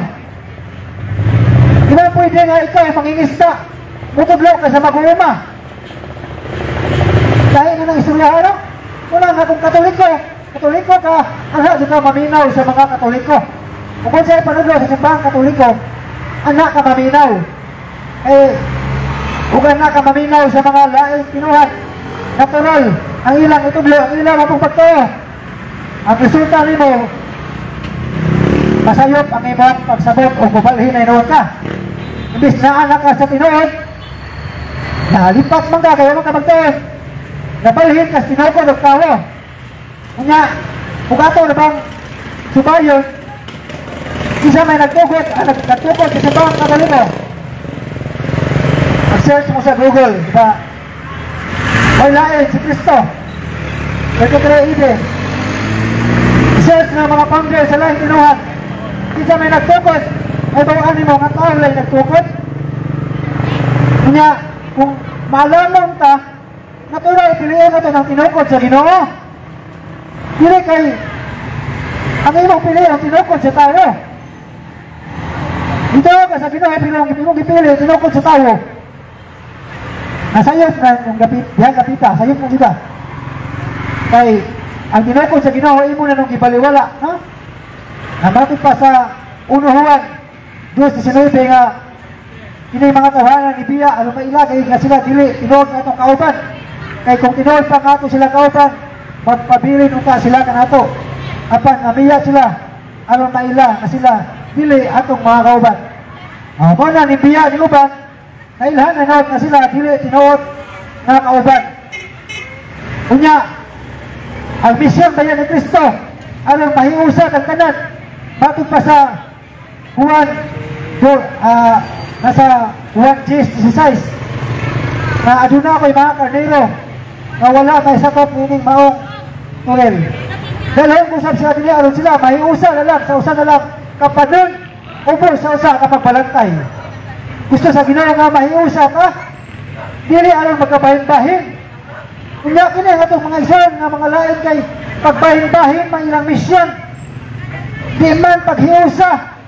Di ba pwede nga ikaw mangingisda, mutudlo ka sa mag-uuma. Dahil na ng istoryahan, no? Wala nga kung Katoliko ka, anak di ka maminaw sa mga Katoliko. Kung sa'yo panudlo sa simbahang Katoliko, anak ka maminaw. Kung anak ka maminaw sa mga laing pinuhat, natural, ang ilang itudlo, ang ilang mapong pagtuo. Ang resulta nimo, masayop ang imong pagsabot o kubalhin na inuwan ka. Imbis na anak ka sa tinuod, nalipat man ka, kaya man ka magtuon. Nabalhin ka sa tinuod ko, nagtawo. Kanya, kung ato na bang subayon, isa may nagtugot sa sabang Katoliko. Mag-search mo sa Google, diba? Wala si Kristo. Pagkakaraide. I-search na mga founder sa lahing tinuhan. Isa may nagtukod, ay bawaan mo nga tao lang nagtukod. Kanya, kung malaman ka, natural, piliin natin ang tinukod sa Ginoo. Dili kay, ang imong piliin ang tinukod sa tao. Dito ka sa Ginoo, imong ipili, tinukod sa tao. Nasayop na yung diyang kapita, sayop na sila. Kay, ang tinukod sa Ginoo, imo na nung ibaliwala, ha? Namatid pa sa 1 Juan 2:19 nga Kini mga tawanan ni Biya, alam ba ilagay nga sila dili, tinuod nga itong kauban. Kaya kung tinuod pa nga ito sila kauban, magpabilin unta sila ka na ito. Apan namiya sila, alam ba ila nga sila, dili atong mga kauban. Muna ni Biya ni uban, nailhan na nood na sila, dili tinuod nga kauban. Unya, ang misyon bayan ni Kristo, alam mahiusa ng kanan, batong pa sa Juan, nasa Juan 16 na aduna ko'y mga karnero na wala may sakop nining maong tulel. Dalhin usap sila dili aron sila mahiusa na lang sa usa na lang kapanon ubos sa usa kapag balantay. Gusto sa Ginoo nga mahiusa ka dili aron magkabahin-bahin. Unya kini atong mga igsoon nga mga lain kay pagbahin-bahin man ilang misyon. Di man paghiusa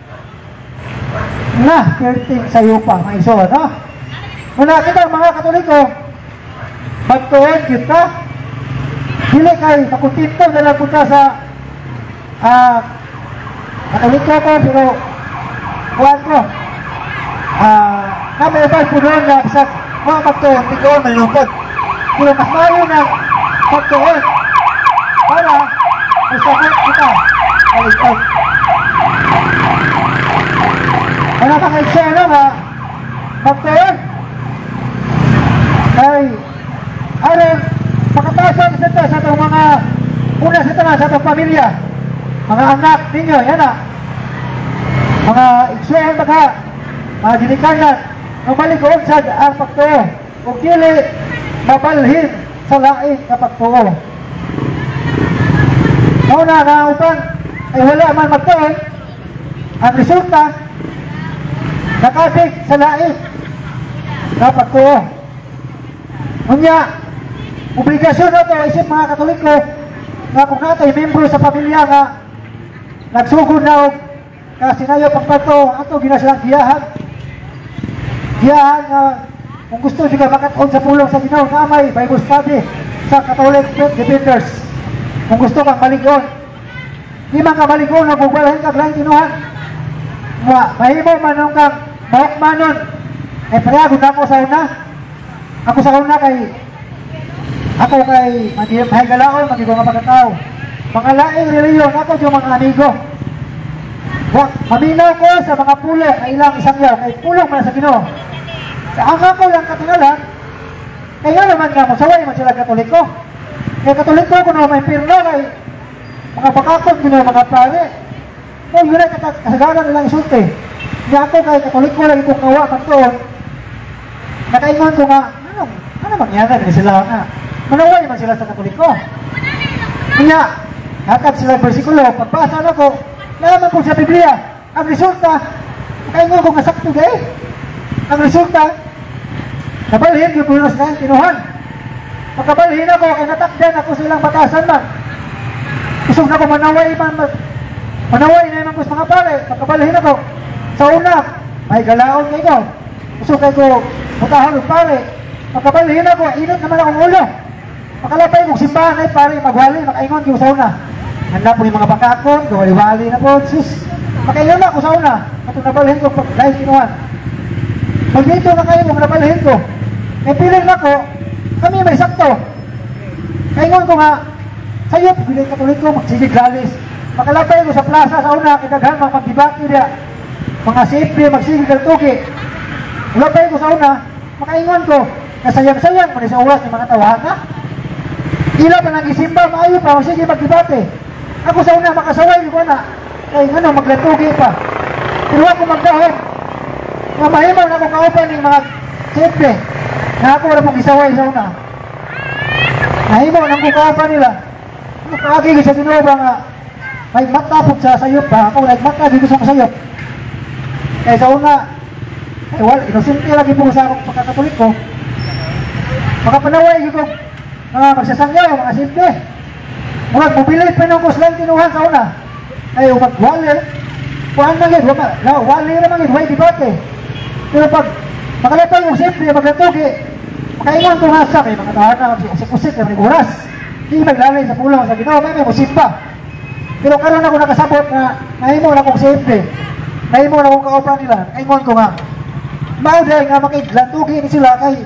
na perting sa iyo pa mga iso, no? Muna kita mga Katoliko, magtuon kita, dili kay makutinto na lang punta sa Katoliko ko, pero kuhan ko, kamebal po doon na sa mga magtuon, tigoon, malungkot. Pero mas mayo ng magtuon para masagot kita, malikot. Ano mga eksena nga magtuon ay aron makatasan sa itong mga una sa ito sa itong pamilya, mga anak ninyo, yan na mga eksena baka mga dinikanan ng malikoon sa ang pagtuon kung dili mabalhin sa laing na pagtuon. Mauna na upang ay wala man magtuon, ang resulta nakadig sa laing na pagtuo. Unya, obligasyon na ito isip mga Katoliko na kung nato'y membro sa pamilya nga nagsugod na og kasinayo pagpato ato ginasilang giyahan nga kung gusto nyo makataon sa pulong sa Ginoo na may Bible study sa Catholic Faith Defenders. Kung gusto kang maligon, di man ka maligon na bugwalahin kag laing tinuhan mahimo man kang maukmanon ay pareagod na ako sa una. Ako sa una kay mahigalaon, magigo nga pagkatao. Mga laing reliyon, ako yung mga amigo. Maminaw ko sa mga pulong na ilang isang yaw, kay pulong man sa Ginoo. Sa ang ako lang katingalan, kaya nga naman nga mo, saway man sila Katoliko. Kaya Katoliko ko na may pirno kay mga bakakot, mga pare. Kung yun ay kasagalan nilang isulti. Hindi ako kay Katoliko lagi kong kawa magtuon. Nakaingon ko nga, ano mangyari na sila nga? Manaway man sila sa Katoliko. Kaya, hatap sila versikulo, pagbasa na ko, naman ko sa Biblia, ang resulta, nakaingon ko nga sakto gay. Ang resulta, nabalhin yung punos na tinuhan. Pagkabalhin ako, kay natakdan ako sa ilang batasan man. Isog na ko manaway man, manaway na naman ko sa mga pare, pagkabalhin ako. Sa una, may galaon kayo ko. Gusto kayo ko putahan ng pare. Pagkabalhin ako, init naman akong ulo. Makalapay kong simbahan ay pare, magwali, makaingon ko sa una. Handa po yung mga bakakon, gawali-wali na po. Sus, makaingon na ako sa una. At nabalhin ko dahil kinuhan. Pag dito na kayo kung nabalhin ko, may piling na ko, kami may sakto. Kaingon ko nga, sayo, bilay Katoliko, magsigig lalis. Makalapay ko sa plaza sa una, kitaghan mga pagdibati niya. Mga simple, magsigig ng tuki. Malapay ko sa una, makaingon ko, nasayang-sayang, manis sa oras ng mga tawahan na. Ila pa nang isimba, maayo pa, sige magdibate. Ako sa una, makasaway ko na. Ay, ano, maglantugi pa. Pero ako magdahon. Mahimaw na akong kaupan ng mga simple. Na ako wala pong isaway sa una. Mahimaw na akong kaupan nila. Nakakagigil sa Ginoo nga, may matapog sa sayop pa. Ako nagmata dito sa sayop. Kaya sa una, ay wala, inosente lagi po sa akong pagkakatulik ko. Makapanaway ko, magsasangyaw, mga simple. Mga mobilit pa nung kuslang tinuhan sa una. Ay, magwali. Kuhaan na yun, wali naman yun, way debate. Pero pag makalapay yung simple, maglantugi, makaingon ko nga sa kayo, mga tahan na, magsikusit na oras. Hindi maglalay sa pulang sa Ginoo, may musimba. Pero karoon ako nakasabot na nahimo na akong simple. Nahimo na akong kaupan nila. Ingon ko nga, mauday nga makiglantugi ni sila kay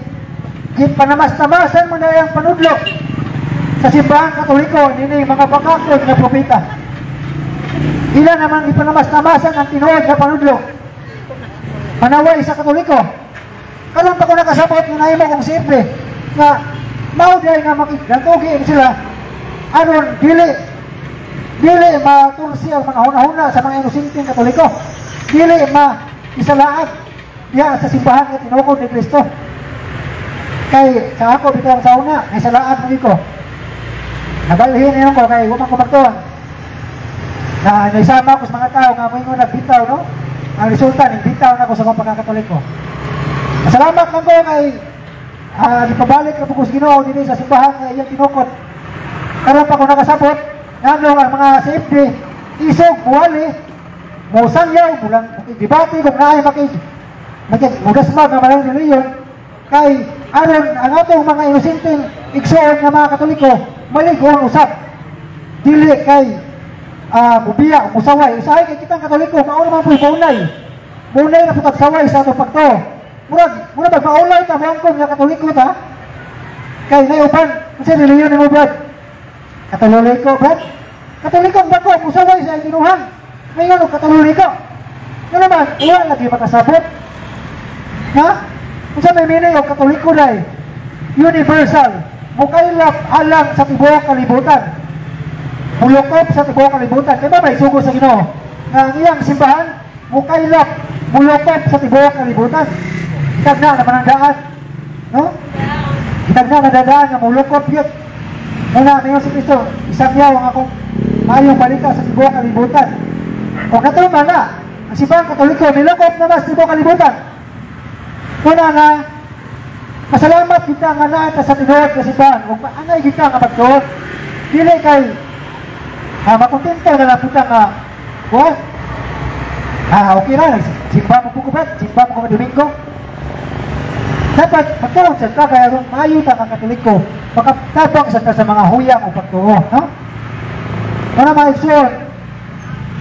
gipanamas-tamasan mo na yung panudlo sa simbahan Katoliko nini mga bakakod na propeta. Ila naman ipanamas-tamasan ang tinuod na panudlo manaway sa Katoliko. Karon pa ko nakasabot nga nahimo kong simple nga mauday nga makiglantugi ni sila aron dili matulsi ang mga huna-huna sa mga inosenteng Katoliko, dili isalaad diya sa simbahan nga tinukod ni Kristo. Kay sa ako bitaw sa una ay salaad mo ko nabalhin niyo ko kay umang kumagtuon na naisama ko sa mga tao nga mo nagbitaw, no? Ang resulta ng bitaw na ko sa mga pagkakatoliko. Salamat man ko kay ipabalik na pugos Ginoo dili sa simbahan nga iyang tinukod. Karon pa ko nakasabot ngano ang mga CFD isog buwali mo sangyaw mulang debate kung naay mugasmag nga malang reliyon kay aron ang atong mga inosenteng igsoon nga mga Katoliko maligon usap dili kay mubiya musaway usahay kay kitang Katoliko mao naman puy bunay na putag saway sa atong pagto murag magmaulay ta mangkon nga Katoliko ta kay nayuban kasi reliyon ni mo brad Katoliko brad Katoliko bago musaway sa ginuhan ngayon o Katoliko nga naman wala lagi makasabot ha. Kung sa may minay o Katoliko na universal, mukailap alang sa tibuok kalibutan. Mulukop sa tibuok kalibutan. Kaya ba may sugo sa Ginoo? Nga ang iyang simbahan, mukailap, mulukop sa tibuok kalibutan. Kitag na naman ang daan. No? Kitag na nadadaan nga mulukop yun. Muna, mayon si Kristo, isang yaw ang akong mayong balita sa tibuok kalibutan. Kung natuman na, ang simbahan Katoliko, nilukop naman sa tibuok kalibutan. Muna nga, masalamat kita nga naata sa tinuod na simbahan. Huwag maangay kita nga magtuod. Dili kay makontento na lang puta nga what? Okay na, simba mo pukubat, simba mo kuma Domingo. Dapat magtuod sa ka, kaya kung mayo ta ka Katoliko, makatabang sa mga huyang o pagtuod. No? Muna maigsoon,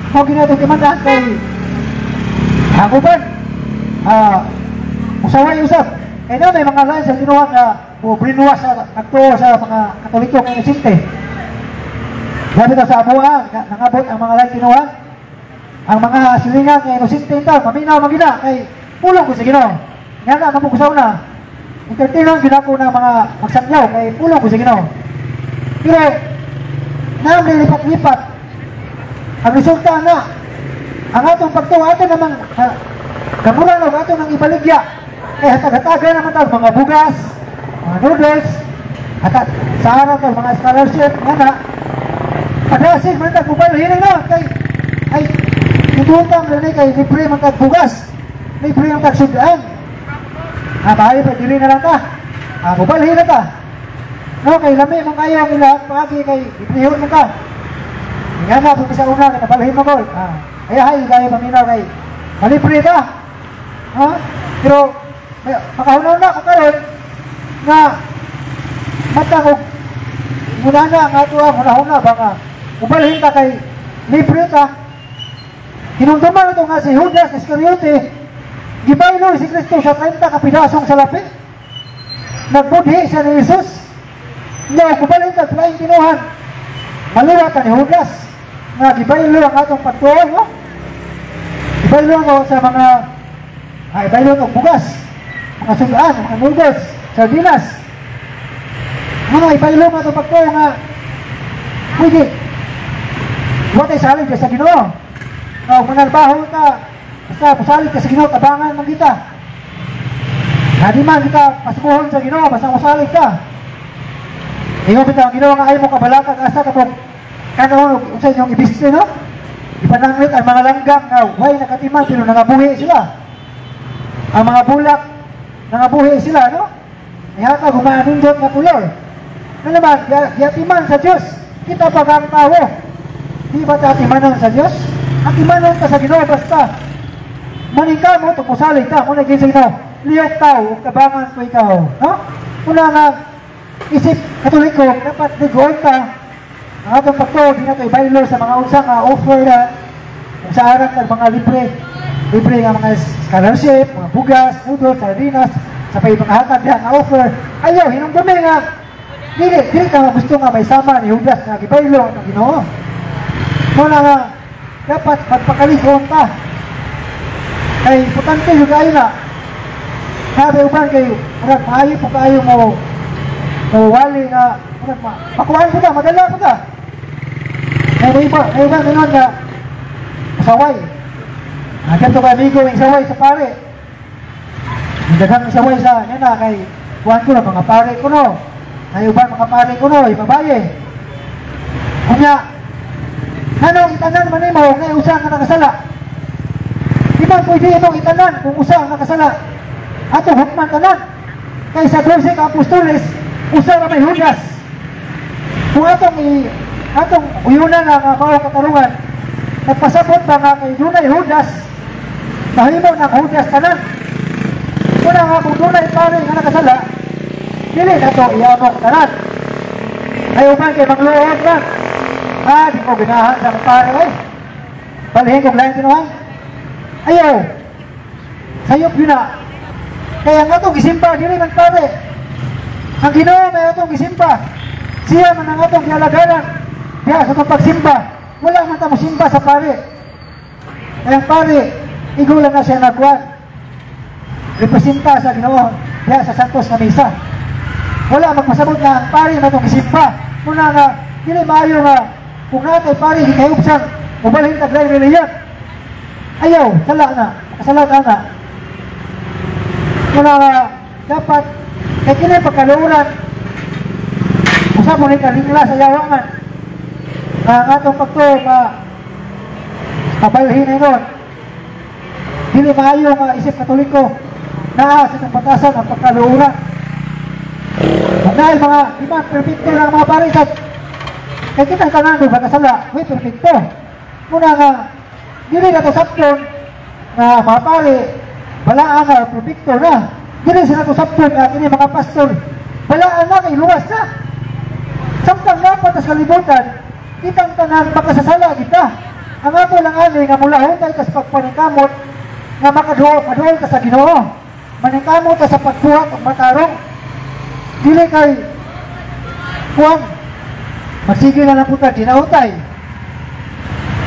kung ginatong kimandaan kay haguban, usaway usap. Kaya na may mga lain sa tinuhan na brinuwas sa nagtuo sa mga Katoliko ng inosente. Sabi daw sa amuha, nangabot ang mga lain tinuhan. Ang mga silingan ng inosente ito, maminaw magina, kay pulong ko sa Ginoo. Nga na, mamukusaw na. Entertainment ginako ng mga magsangyaw, kay pulong ko sa Ginoo. Pero, naam nilipat-lipat. Ang resulta na, ang atong pagtuwa, ato namang kamulan o ato nang ibaligya. Kaya hatag-hataga naman tayo mga bugas, mga noodles, at sa araw tayo mga scholarship, nga na, padrasin man tayo mobile, hiling na, ay, itutang rin kay libre man tayo bugas, libre man tayo sudaan. Bahay pa, dili na lang ta, mobile, hiling ta. No, kay lami man kayo ang ilang, pagi kay iprihon man ta. Nga na, kung isa una, katabalhin mo ko, ay, kayo maminaw kay, malibre ta. Pero, makahunaw na karon nga matangog muna na ang ato ang hunahuna ba nga ubalhin ka kay libre ka hinungduman ito nga si Judas Iscariote gibaylo si Kristo sa 30 kapidasong salapi nagbudhi siya ni Jesus nga ubalhin ka laing tinuhan maluwa ka ni Judas nga gibaylo ang atong pagtuon no? Gibaylo mo sa mga ibaylo ng bugas mga sundaan, mga noodles, sardinas. Mga ibaylo nga ito pagko nga pwede. Huwag tayo salig ka sa Ginoo. Kung manalbaho ka, basta pasalig ka sa Ginoo, tabangan man kita. Hindi man kita pasmuhon sa Ginoo, basta masalig ka. Ikaw kita ang Ginoo nga ayaw mo kabalakag asa ka po kanon sa inyong ibiste, no? Ipananglit ang mga langgam nga huwag nakatiman pero nangabuhi sila. Ang mga bulak nangabuhi sila, no? Ihata gumanindot na kulor. Ano naman, yatiman sa Diyos. Kita pag ang tao. Di ba tatimanon sa Diyos? Atimanon ka sa Ginoo basta. Maning ka mo, tupusalig ka. Kung naging sa Ginoo, liyok tao, kabangan ko ikaw. No? Una nga, isip Katoliko, dapat ligoon ka. Ang atong pagto, di na ito ibaylo sa mga unsang offer na sa arang ng mga libre. libre nga mga scholarship, mga bugas, noodles, sardinas, sa pay mga hatag diha nga offer. Ayaw hinumdumi nga dili ka gusto nga may sama ni Judas nga gibaylo ang Ginoo. Muna nga dapat magpakaligon ta. Kay importante yung kayo na sabi uban kayo, murag maayo po kayo mo wali nga murag makuhaan po ka, madala po ka. May iba ganun nga saway. Ganito ka amigo yung saway sa pare. Daghang saway sa nena kay kuhan ko na mga pare ko no. Ay uban mga pare ko no, ibabaye. Kunya anong itanan man mo ngay usa nga nakasala. Di ba pwede itong itanan kung usa nga nakasala? Ato hukman tanan. Kay sa 12 ka apostoles, usa ra may Judas. Kung atong uyunan nga mao katarungan, nagpasabot ba nga kay dunay Judas, mahimo na Judas tanan. Kuna nga kung dunay pare nga nakasala, dili na to iamok tanan. Ay uban kay magluod lang. Di ko ginahan sa pare ay. Balhin kong lain kinuhan. Ayaw. Sayop yun na. Kaya nga itong gisimpa, dili man pare. Ang Ginoo may itong gisimpa. Siya man ang itong gialagaran. Kaya sa itong pagsimpa, wala man tamo simpa sa pare. Kaya ang pare, igulan na siya nagkuhan. Representa sa Ginoo. Kaya sa Santos na Misa. Wala magpasabot na ang pare na itong gisimpa. Muna nga, dili maayo nga, kung natin pare, hikayupsan, ubalhin taglay reliyon. Ayaw, sala na, kasala ka na. Muna nga, dapat, kaya kini pagkaluuran, usap mo rin kalingla sa yawangan, ang atong pagto, kabalhin na yun, dili maayo nga isip katoliko, naa sa itong batasan ang pagkaluuran. Dahil mga iman, perfecto lang mga parisat, kaya kita tanan doon kasala, may perfecto. Muna nga, dili na ito sapton na mga pare, balaan na, perfecto na. Dili sila ito sapton na kini mga pastor, balaan na, kay luwas na. Samtang dapat sa kalibutan, kitang tanan makasasala kita. Ang ato lang ani nga mula hutay ka sa pagpaningkamot, nga makaduol ka sa Ginoo. Maningkamot ka sa pagbuhat o matarong. Dili kay kuwan, masigil na lang po ka, dinahutay.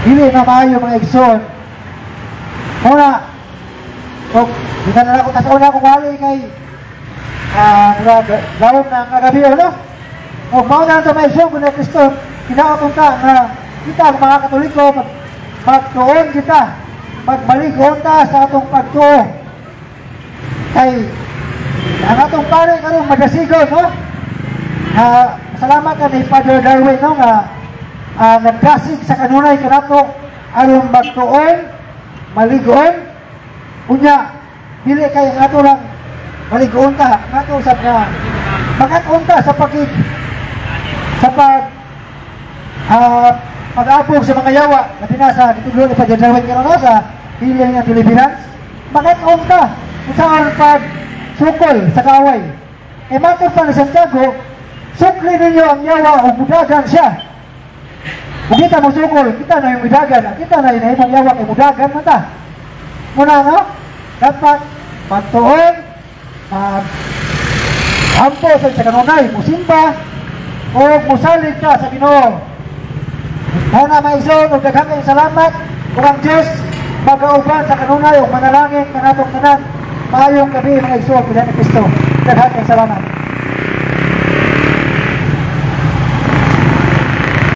Dili na maayo mga igsoon. Muna, kung di na lang ako tasauna kung wali kay lawom na kagabi no? Kung mauna na ito mga igsoon, kung na Kristo, kinaotong ka na kita mga Katoliko, magtuon kita, magbaligon ta sa atong pagtuon. Kay ang atong pare karong madasigon no? Salamat ka ni Father Darwin no nga nagkasig sa kanunay kanato aron magtuon, maligon unya dili kay ang ato lang maligon ta nato usab nga makat-on ta sa pag-abog sa mga yawa na pinasa ditudlo ni Father Darwin karon sa healing and deliverance makat-on ta usahan pag sukol sa kaaway. E matur pa ni Santiago, sukli ninyo ang yawa o mudagan siya. Kung kita mo sukol, kita na yung mudagan. Kita na yung yawa kay mudagan mata. Muna nga, dapat magtuon, hampo sa kanunay, musimba, o musalig ka sa Ginoo. Muna maison, o daghang kayong salamat, kung ang Diyos magkauban sa kanunay o manalangin kanatong tanan. Maayong gabi mga igsoon, pila ni Kristo. Daghang kayong salamat.